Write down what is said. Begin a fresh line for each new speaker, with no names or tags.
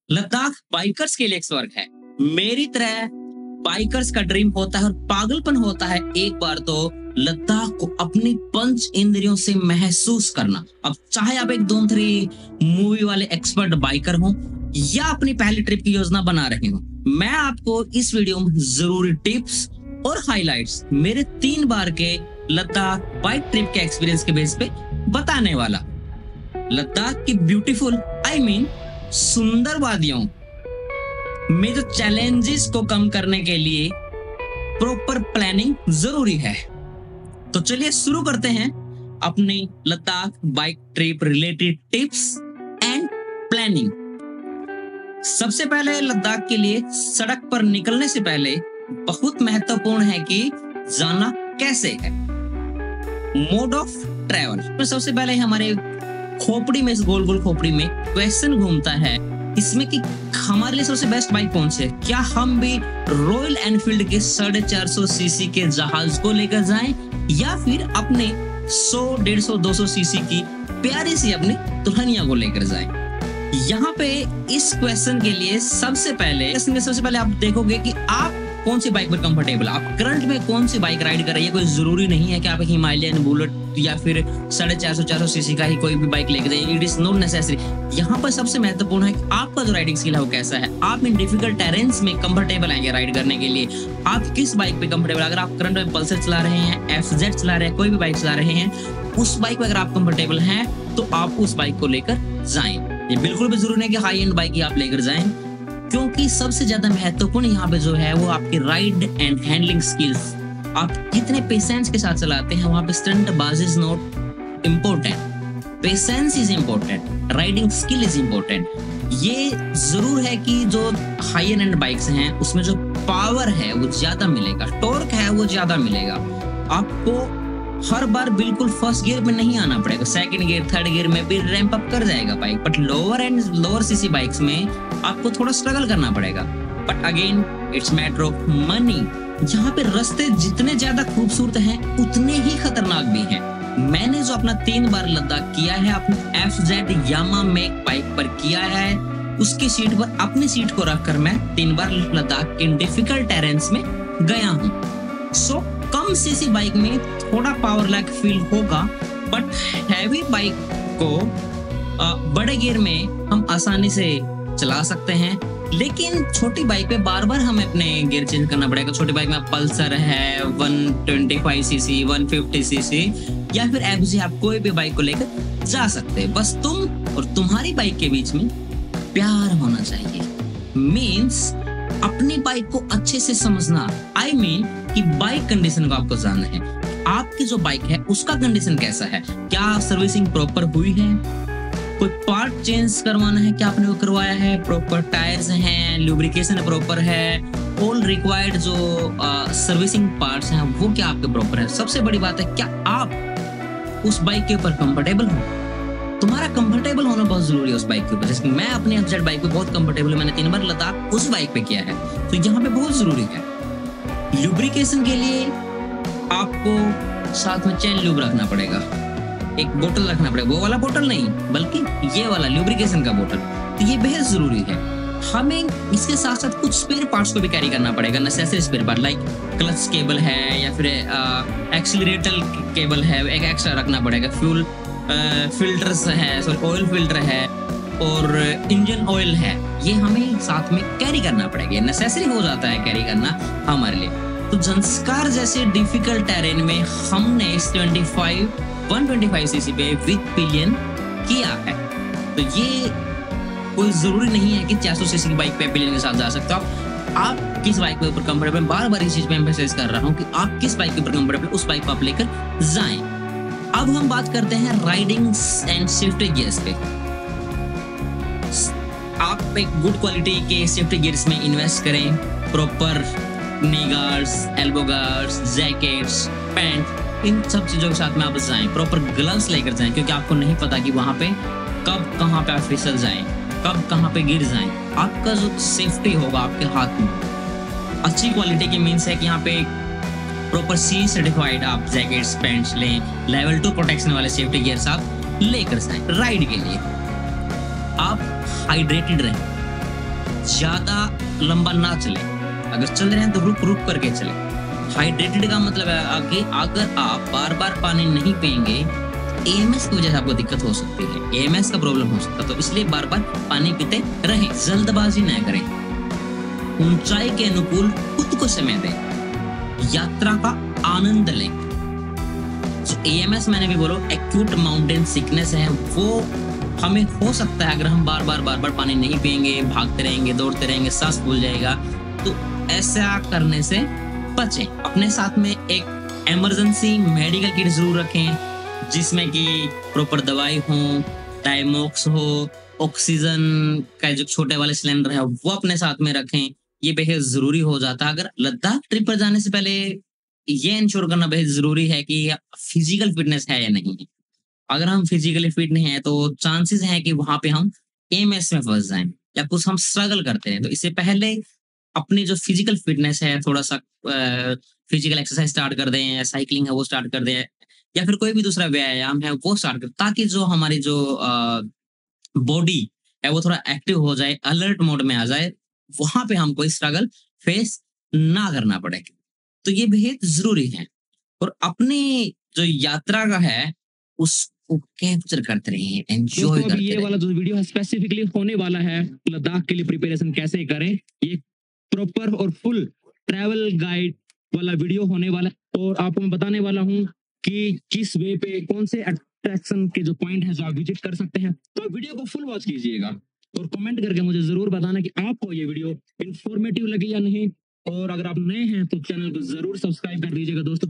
Ladakh bikers के लिए एक स्वर्ग है। मेरी तरह बाइकर्स का ड्रीम होता है और पागलपन होता है एक बार तो लद्दाख को अपनी पंच इंद्रियों से महसूस करना। अब चाहे आप एक धूम 3 मूवी वाले एक्सपर्ट बाइकर हो या अपनी पहली ट्रिप की योजना बना रहे हो, मैं आपको इस वीडियो में जरूरी टिप्स और हाइलाइट्स मेरे 3 बार के लद्दाख बाइक ट्रिप के एक्सपीरियंस के बेस पे बताने वाला। लद्दाख की ब्यूटीफुल सुंदर वादियों में जो चैलेंजेस को कम करने के लिए प्रॉपर प्लानिंग जरूरी है। तो चलिए शुरू करते हैं अपनी Ladakh bike trip related tips and planning. सबसे पहले लद्दाख के लिए सड़क पर निकलने से पहले बहुत महत्वपूर्ण है कि जाना कैसे है। मोड ऑफ ट्रैवल तो सबसे पहले हमारे खोपड़ी में, इस गोल गोल खोपड़ी में क्वेश्चन घूमता है इसमें कि हमारे लिए सबसे बेस्ट बाइक कौन सी है। क्या हम भी रॉयल एनफील्ड के 450 सीसी के जहाज को लेकर जाएं या फिर अपने 100, 150, 200 सीसी की प्यारी सी अपनी दुल्हनिया को लेकर जाएं। यहाँ पे इस क्वेश्चन के लिए सबसे पहले आप देखोगे कि आप कौन सी बाइक पर कंफर्टेबल, आप करंट में कौन सी बाइक राइड कर रही है। कोई जरूरी नहीं है कि आप हिमालयन, बुलेट या फिर 450 सीसी का ही कोई भी बाइक लेकर जाइए। It is not necessary. यहाँ पर सबसे महत्वपूर्ण है कि आपका जो राइडिंग स्किल है वो कैसा है। आप इन डिफिकल्ट टेरेन्स में कंफर्टेबल आएंगे राइड करने के लिए। आप किस बाइक पे कंफर्टेबल, अगर आप करंट में पल्सर चला रहे हैं, FZ चला रहे हैं, कोई भी बाइक चला रहे हैं, उस बाइक पे अगर आप कंफर्टेबल हैं तो आप उस बाइक को लेकर जाएं। ये बिल्कुल भी जरूरी नहीं कि हाई एंड बाइक ही आप लेकर जाएं, क्योंकि सबसे ज्यादा महत्वपूर्ण यहाँ पे जो है वो आपकी राइड एंड हैंडलिंग स्किल्स। आप कितने पेशेंस के साथ चलाते हैं, वहां पे स्टंट बाज is not important, patience is important, riding skill is important. ये जरूर है कि जो हाई एंड बाइक्स हैं उसमें जो पावर है वो ज्यादा मिलेगा, टॉर्क है वो ज्यादा मिलेगा। आपको हर बार बिल्कुल फर्स्ट गियर में नहीं आना पड़ेगा, सेकंड गियर, थर्ड गियर में भी रैंप अप कर जाएगा bike. But lower CC bikes में आपको थोड़ा स्ट्रगल करना पड़ेगा। But again it's matter of money. यहाँ पे रास्ते जितने ज्यादा खूबसूरत हैं उतने ही खतरनाक भी हैं। मैंने जो अपना 3 बार लद्दाख किया है अपनी FZ यामा में बाइक पर किया है, उसकी सीट पर अपनी सीट को रखकर मैं 3 बार लद्दाख के डिफिकल्ट टेरेन्स में गया हूँ। सो कम सीसी बाइक में थोड़ा पावर लैग फील होगा, बट हैवी बाइक को बड़े गियर में हम आसानी से चला सकते हैं। लेकिन छोटी बाइक पे बार बार हमें अपने गियर चेंज करना पड़ेगा। छोटी बाइक में पल्सर है 125 सीसी, 150 सीसी या फिर FZ, आप कोई भी बाइक को लेकर जा सकते हैं। बस तुम और तुम्हारी बाइक के बीच में प्यार होना चाहिए। मीन्स अपनी बाइक को अच्छे से समझना, कि बाइक कंडीशन को आपको जानना है। आपकी जो बाइक है उसका कंडीशन कैसा है, क्या सर्विसिंग प्रॉपर हुई है, कोई पार्ट चेंज करवाना है, क्या आपने वो करवाया है, प्रॉपर टायर्स हैं, लुब्रिकेशन प्रॉपर है, ऑल रिक्वायर्ड जो सर्विसिंग पार्ट्स हैं वो क्या आपके प्रॉपर है। सबसे बड़ी बात है क्या आप उस बाइक के ऊपर कंफर्टेबल हो। तुम्हारा कंफर्टेबल होना बहुत जरूरी है उस बाइक के ऊपर। जैसे मैं अपने FZ बाइक पे बहुत कंफर्टेबल हूँ, मैंने 3 बार लद्दाख उस बाइक पे किया है, तो यहाँ पे बहुत जरूरी है। लुब्रिकेशन के लिए आपको साथ में चेन लूब रखना पड़ेगा, एक बोतल रखना पड़ेगा, वो वाला बोतल नहीं बल्कि ये वाला लुब्रिकेशन का बोतल, तो ये बेहद जरूरी है। हमें इसके साथ साथ कुछ स्पेयर पार्ट्स को भी कैरी करना पड़ेगा, necessary spare part like clutch cable है या फिर एक्सीलरेटर केबल है, एक एक्स्ट्रा रखना पड़ेगा। फ्यूल फिल्टर्स है, ऑयल फिल्टर है और इंजन ऑयल है, ये हमें साथ में कैरी करना पड़ेगा। नेसेसरी हो जाता है कैरी करना हमारे लिए। तो ज़ंस्कार जैसे डिफिकल्ट टेरेन में हमने इस 125 सीसी पे विद पिलियन किया है। तो ये कोई जरूरी नहीं है कि 400 सीसी की बाइक पे पिलियन के साथ जा सकते हो। आप किस बाइक के ऊपर कंफर्टेबल, बार बार इस चीज पे एम्फसाइज कर रहा हूँ कि आप किस बाइक के ऊपर कंफर्टेबल, उस बाइक को आप लेकर जाएं। अब हम बात करते हैं राइडिंग एंड सेफ्टी गियर्स पे। आप एक गुड क्वालिटी के सेफ्टी गियर्स में इन्वेस्ट करें, proper knee guards, elbow guards, jackets, pant, इन सब चीजों के साथ में आप जाएं। प्रॉपर ग्लव्स लेकर जाएं, क्योंकि आपको नहीं पता कि वहां पे कब कहां पे आप फिसल जाएं, कब कहां पे गिर जाएं। आपका जो सेफ्टी होगा आपके हाथ में। अच्छी क्वालिटी की मीन्स है कि यहाँ पे प्रॉपर C सर्टिफाइड आप जैकेट्स, पैंट्स लें, लेवल 2 प्रोटेक्शन वाले सेफ्टी गियर्स आप लेकर जाएं राइड के लिए। आप हाइड्रेटेड रहें, ज्यादा लंबा ना चले, अगर चल रहे हैं तो रुक रुक करके चले। हाइड्रेटेड का मतलब है कि अगर आप बार बार पानी नहीं पिएंगे, एएमएस की वजह से आपको दिक्कत हो सकती है, एएमएस का प्रॉब्लम हो सकता है। तो इसलिए बार बार पानी पीते रहें, जल्दबाजी न करें, ऊंचाई के अनुकूल खुद को समय दें, यात्रा का आनंद लें। एएमएस मैंने भी बोलो एक्यूट माउंटेन सिकनेस है, वो हमें हो सकता है अगर हम बार बार पानी नहीं पिएंगे, भागते रहेंगे, दौड़ते रहेंगे, सांस फूल जाएगा। तो ऐसा करने से बचें। अपने साथ में एक इमरजेंसी मेडिकल किट जरूर रखें, जिसमें कि प्रॉपर दवाई हो, टाइमोक्स हो, ऑक्सीजन का जो छोटे वाले सिलेंडर है वो अपने साथ में रखें। ये बेहद जरूरी हो जाता है। अगर लद्दाख ट्रिप पर जाने से पहले ये इंश्योर करना बेहद जरूरी है कि फिजिकल फिटनेस है या नहीं है। अगर हम फिजिकली फिट नहीं है तो चांसेस हैं कि वहां पे हम एएमएस में फंस जाएं या कुछ हम स्ट्रगल करते हैं। तो इससे पहले अपनी जो फिजिकल फिटनेस है, थोड़ा सा फिजिकल एक्सरसाइज स्टार्ट कर दें, या साइकिलिंग है वो स्टार्ट कर दें, या फिर कोई भी दूसरा व्यायाम है वो स्टार्ट कर, ताकि जो हमारी जो बॉडी है वो थोड़ा एक्टिव हो जाए, अलर्ट मोड में आ जाए, वहां पे हम कोई स्ट्रगल फेस ना करना पड़े। तो ये बेहद जरूरी है। और अपनी जो यात्रा का है उसको कैप्चर करते रहिए, एंजॉय
दोस्तों,
करते
ये
रहिए।
वाला जो वीडियो है स्पेसिफिकली होने वाला है लद्दाख के लिए प्रिपरेशन कैसे करें, ये प्रॉपर और फुल ट्रैवल गाइड वाला वीडियो होने वाला है। और आपको मैं बताने वाला हूँ कि किस वे पे कौन से अट्रैक्शन के जो पॉइंट है जो आप विजिट कर सकते हैं। तो वीडियो को फुल वॉच कीजिएगा और कमेंट करके मुझे जरूर बताना कि आपको ये वीडियो इंफॉर्मेटिव लगी या नहीं। और अगर आप नए हैं तो चैनल को जरूर सब्सक्राइब कर लीजिएगा दोस्तों।